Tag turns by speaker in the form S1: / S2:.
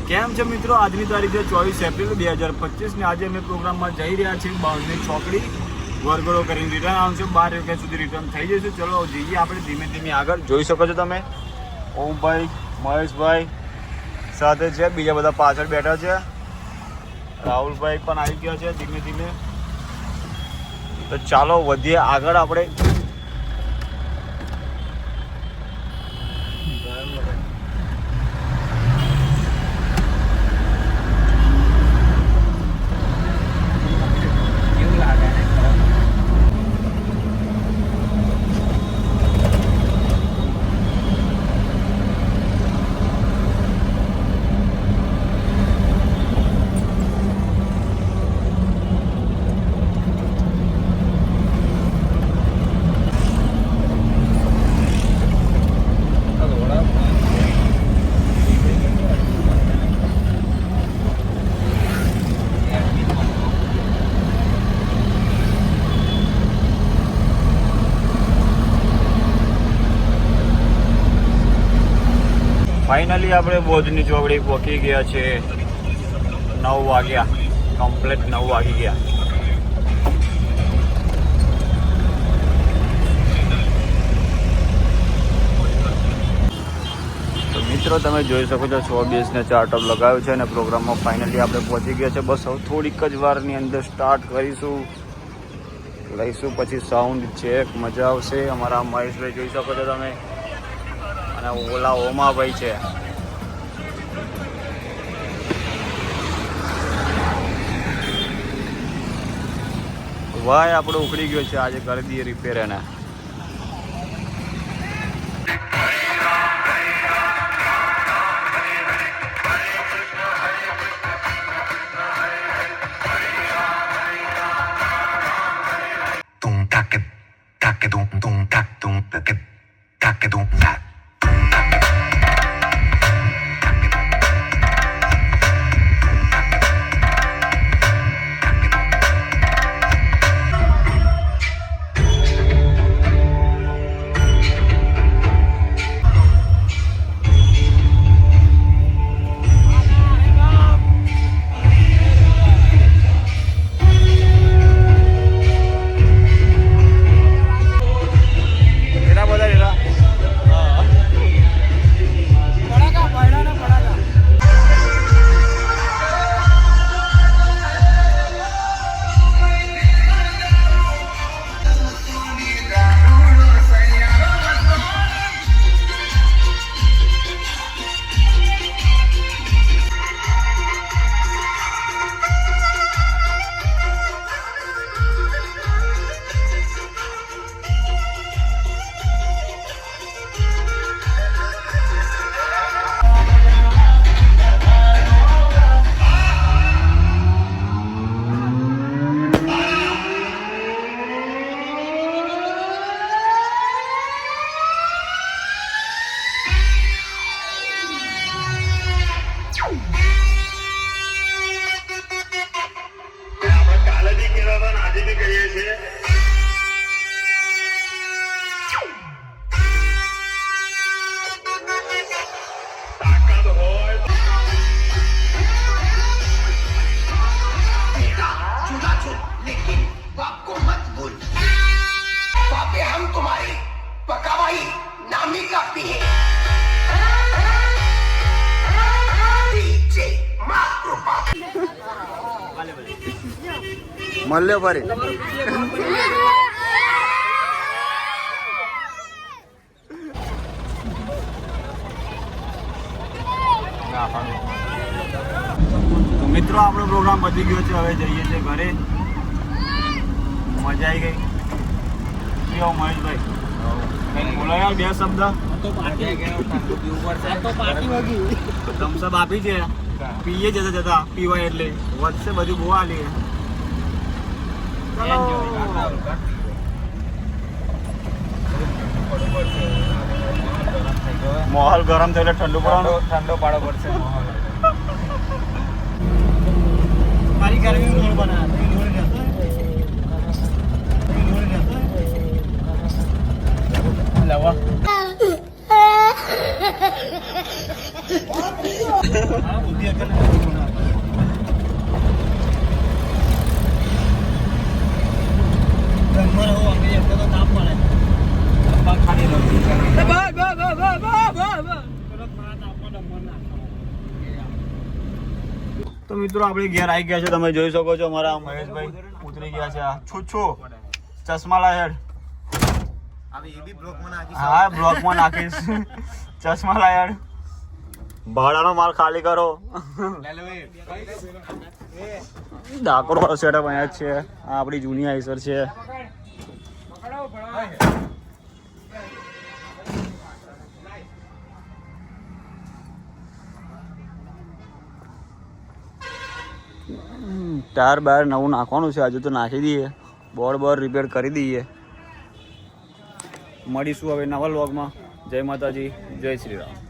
S1: કેમ છે મિત્રો? આજની તારીખ છે 24 એપ્રિલ 2025 ને આજે અમે પ્રોગ્રામમાં જઈ રહ્યા છીએ બાઉન્ડની ચોકડી વરઘોડો કરીને રિટર્ન આવશે 12 વાગ્યા સુધી રિટર્ન થઈ જશે. ચલો જઈએ આપણે ધીમે ધીમે આગળ. જોઈ શકો છો તમે ઓમભાઈ, મહેશભાઈ સાથે છે, બીજા બધા પાછળ બેઠા છે, રાહુલભાઈ પણ આવી ગયા છે ધીમે ધીમે. તો ચાલો વધીએ આગળ આપણે. ફાઇનલી આપણે બોધની ચોકડી પહોંચી ગયા છે. 9 વાગ્યા, કમ્પ્લીટ 9 વાગી ગયા. તો મિત્રો તમે જોઈ શકો છો 120 ને 4 ટપ લગાવ્યું છે અને પ્રોગ્રામમાં ફાઇનલી આપણે પહોંચી ગયા છે. બસ હવે થોડીક જ વારની અંદર સ્ટાર્ટ કરીશું, લઈશું પછી સાઉન્ડ ચેક, મજા આવશે. અમારા મહેશભાઈ જોઈ શકો છો તમે અને ઓલા ઓમાભાઈ છે. ભાઈ આપણો ઉખડી ગયો છે, આજે કરી દઈએ રિપેર એને. મળ્યો ફરી મિત્રો આપણો પ્રોગ્રામ પતી ગયો છે. હવે જઈએ છીએ ઘરે. મજા આવી ગઈ. કેવો મહેશભાઈ કઈ બોલાયા બે શબ્દ? થમ્સઅપ આપી છે, પીએ જતા જતા પીવાય એટલે વધશે બધું બહુ આલી. માહોલ ગરમ થયો એટલે ઠંડુ પડવાનું, ઠંડો પાડો પડશે. મારી ગરમી રોડ બના લવા બુદ્ધિ તો મિત્રો આપણે ઘેર આવી ગયા છે, તમે જોઈ શકો છો અમારા મહેશભાઈ ઉતરી ગયા છે. આ છો ચશ્મા લાયડ હા બ્લોકમાં નાખીશ. ચશ્મા લાયડ ભાડાનો માલ ખાલી કરો. ડાકોર વાળો સેટઅપ અહીંયા જ છે. આ આપણી જૂની આઈસર છે. ટાયર બાયર નવું નાખવાનું છે, હજુ તો નાખી દઈએ. બોર્ડ રિપેર કરી દઈએ. મળીશું હવે નવા વ્લોગમાં. જય માતાજી, જય શ્રી રામ.